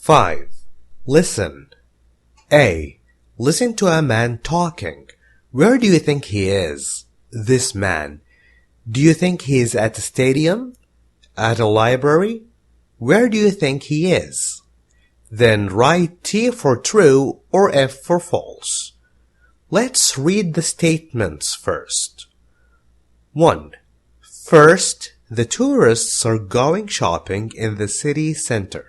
5. Listen. A. Listen to a man talking. Where do you think he is? This man. Do you think he is at a stadium? At a library? Where do you think he is? Then write T for true or F for false. Let's read the statements first. 1. First, the tourists are going shopping in the city center.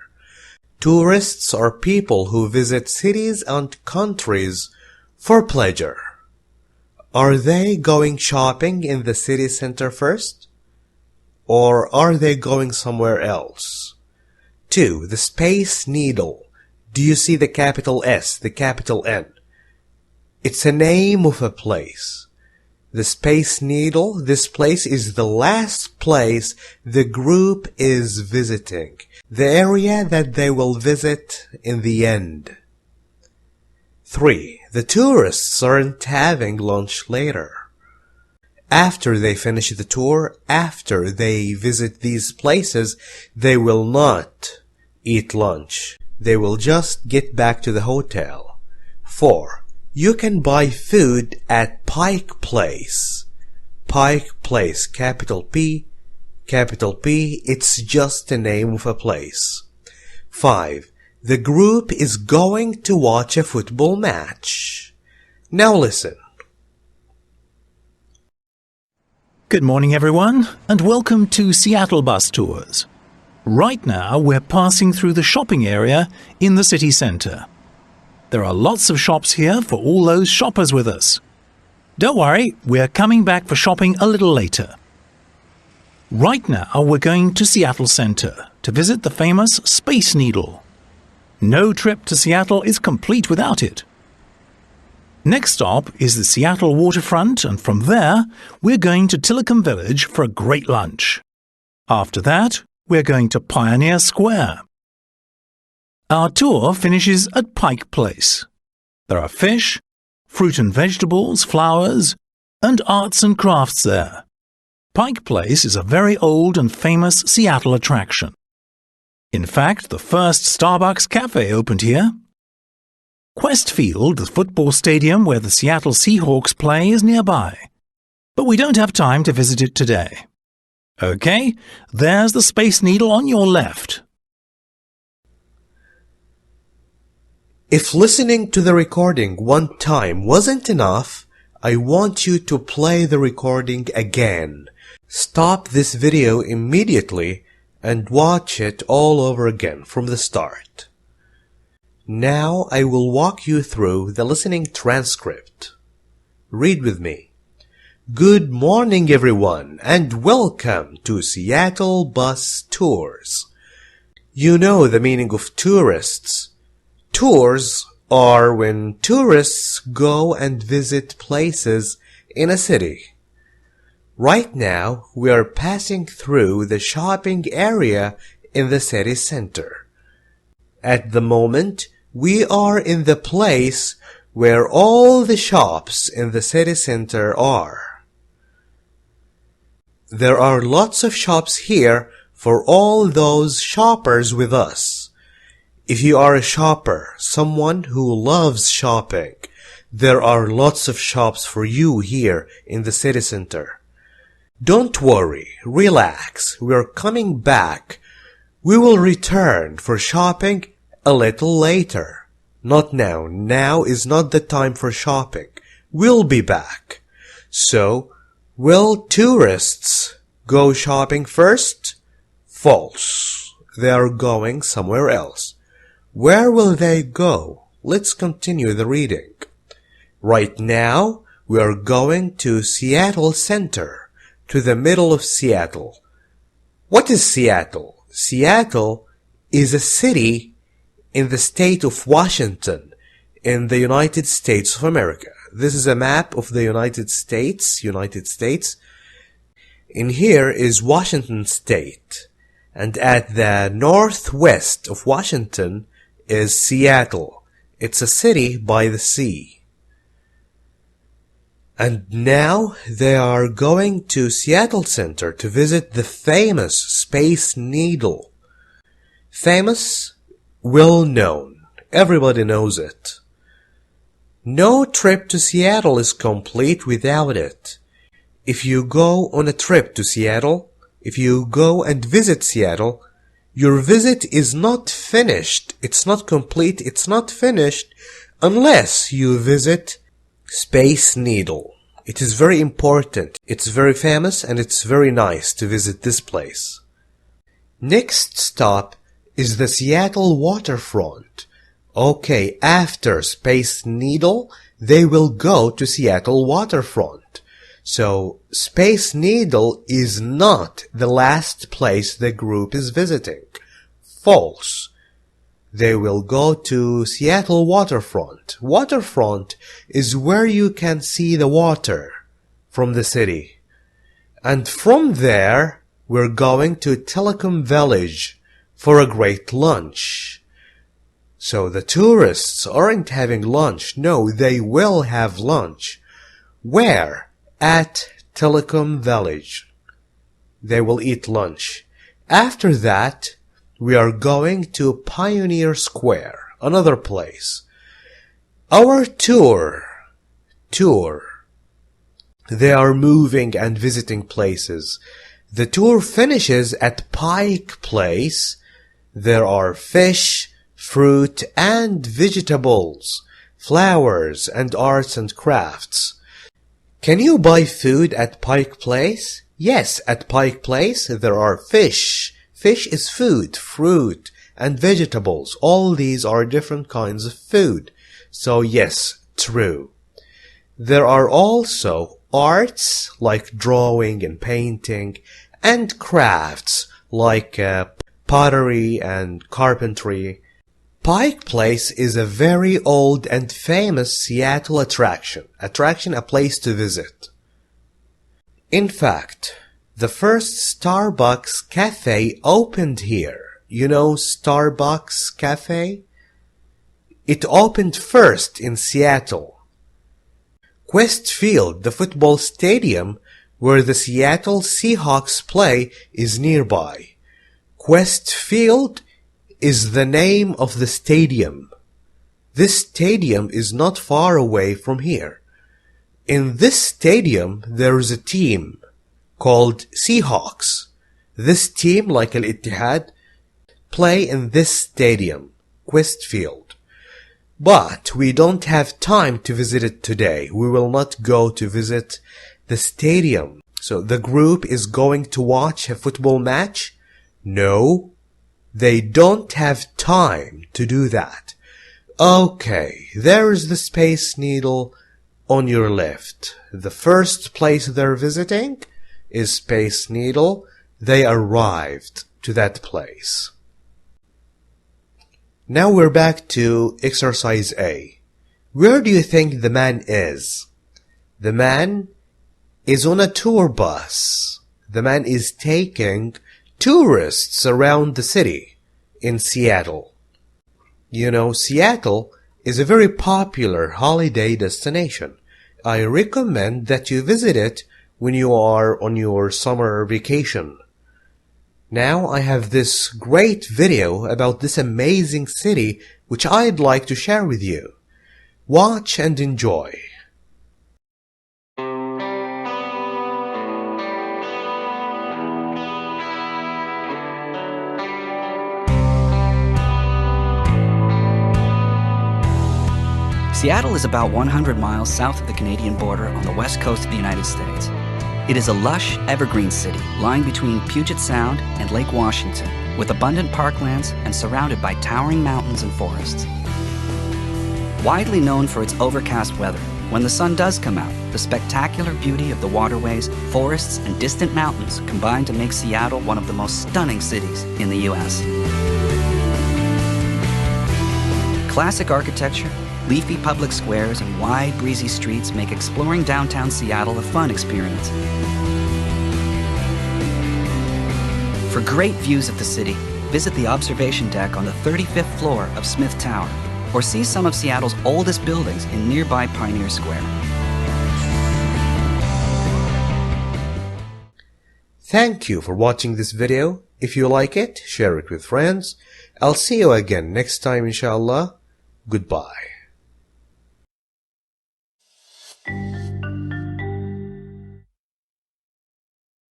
Tourists are people who visit cities and countries for pleasure. Are they going shopping in the city center first? Or are they going somewhere else? 2. The Space Needle. Do you see the capital S, the capital N? It's a name of a place. The Space Needle, this place is the last place the group is visiting, the area that they will visit in the end. 3. The tourists aren't having lunch later. After they finish the tour, after they visit these places, they will not eat lunch. They will just get back to the hotel. 4. You can buy food at Pike Place. Pike Place, capital P, it's just the name of a place. 5. The group is going to watch a football match. Now listen. Good morning, everyone, and welcome to Seattle Bus Tours. Right now, we're passing through the shopping area in the city center. There are lots of shops here for all those shoppers with us. Don't worry, we're coming back for shopping a little later. Right now, we're going to Seattle Center to visit the famous Space Needle. No trip to Seattle is complete without it. Next stop is the Seattle waterfront, and from there, we're going to Tillicum Village for a great lunch. After that, we're going to Pioneer Square. Our tour finishes at Pike Place. There are fish, fruit and vegetables, flowers, and arts and crafts there. Pike Place is a very old and famous Seattle attraction. In fact, the first Starbucks cafe opened here. Quest Field, the football stadium where the Seattle Seahawks play, is nearby. But we don't have time to visit it today. Okay, there's the Space Needle on your left. If listening to the recording one time wasn't enough, I want you to play the recording again. Stop this video immediately and watch it all over again from the start. Now I will walk you through the listening transcript. Read with me. Good morning, everyone, and welcome to Seattle Bus Tours. You know the meaning of tourists. Tours are when tourists go and visit places in a city. Right now, we are passing through the shopping area in the city center. At the moment, we are in the place where all the shops in the city center are. There are lots of shops here for all those shoppers with us. If you are a shopper, someone who loves shopping, there are lots of shops for you here in the city center. Don't worry, relax, we are coming back. We will return for shopping a little later. Not now. Now is not the time for shopping. We'll be back. So, will tourists go shopping first? False. They are going somewhere else. Where will they go? Let's continue the reading. Right now, we are going to Seattle Center, to the middle of Seattle. What is Seattle? Seattle is a city in the state of Washington, in the United States of America. This is a map of the United States. In here is Washington State, and at the northwest of Washington is Seattle. It's a city by the sea. And now they are going to Seattle Center to visit the famous Space Needle. Famous well known. Everybody knows it. No trip to Seattle is complete without it. If you go on a trip to Seattle, if you go and visit Seattle, your visit is not finished. It's not complete. It's not finished unless you visit Space Needle. It is very important. It's very famous and it's very nice to visit this place. Next stop is the Seattle waterfront. Okay, after Space Needle, they will go to Seattle waterfront. So, Space Needle is not the last place the group is visiting. False. They will go to Seattle waterfront. Waterfront is where you can see the water from the city. And from there, we're going to Telecom Village for a great lunch. So the tourists aren't having lunch. No, they will have lunch. Where? At Telecom Village. They will eat lunch. After that, we are going to Pioneer Square, another place. Our tour. They are moving and visiting places. The tour finishes at Pike Place. There are fish, fruit and vegetables, flowers and arts and crafts. Can you buy food at Pike Place? Yes, at Pike Place there are fish. Fish is food, fruit and vegetables. All these are different kinds of food. So yes, true. There are also arts like drawing and painting and crafts like pottery and carpentry. Pike Place is a very old and famous Seattle attraction, a place to visit. In fact, the first Starbucks cafe opened here. You know Starbucks cafe? It opened first in Seattle. Quest Field, the football stadium where the Seattle Seahawks play, is nearby. Quest Field is the name of the stadium. This stadium is not far away from here. In this stadium, there is a team called Seahawks. This team, like Al-Ittihad, play in this stadium, Quest Field. But we don't have time to visit it today. We will not go to visit the stadium. So the group is going to watch a football match? No. They don't have time to do that. Okay, there is the Space Needle on your left. The first place they're visiting is Space Needle. They arrived to that place. Now we're back to exercise A. Where do you think the man is? The man is on a tour bus. The man is taking tourists around the city in Seattle. You know, Seattle is a very popular holiday destination. I recommend that you visit it when you are on your summer vacation. Now I have this great video about this amazing city which I'd like to share with you. Watch and enjoy. Seattle is about 100 miles south of the Canadian border on the west coast of the United States. It is a lush, evergreen city lying between Puget Sound and Lake Washington, with abundant parklands and surrounded by towering mountains and forests. Widely known for its overcast weather, when the sun does come out, the spectacular beauty of the waterways, forests, and distant mountains combine to make Seattle one of the most stunning cities in the U.S. Classic architecture, leafy public squares, and wide, breezy streets make exploring downtown Seattle a fun experience. For great views of the city, visit the observation deck on the 35th floor of Smith Tower, or see some of Seattle's oldest buildings in nearby Pioneer Square. Thank you for watching this video. If you like it, share it with friends. I'll see you again next time inshallah. Goodbye.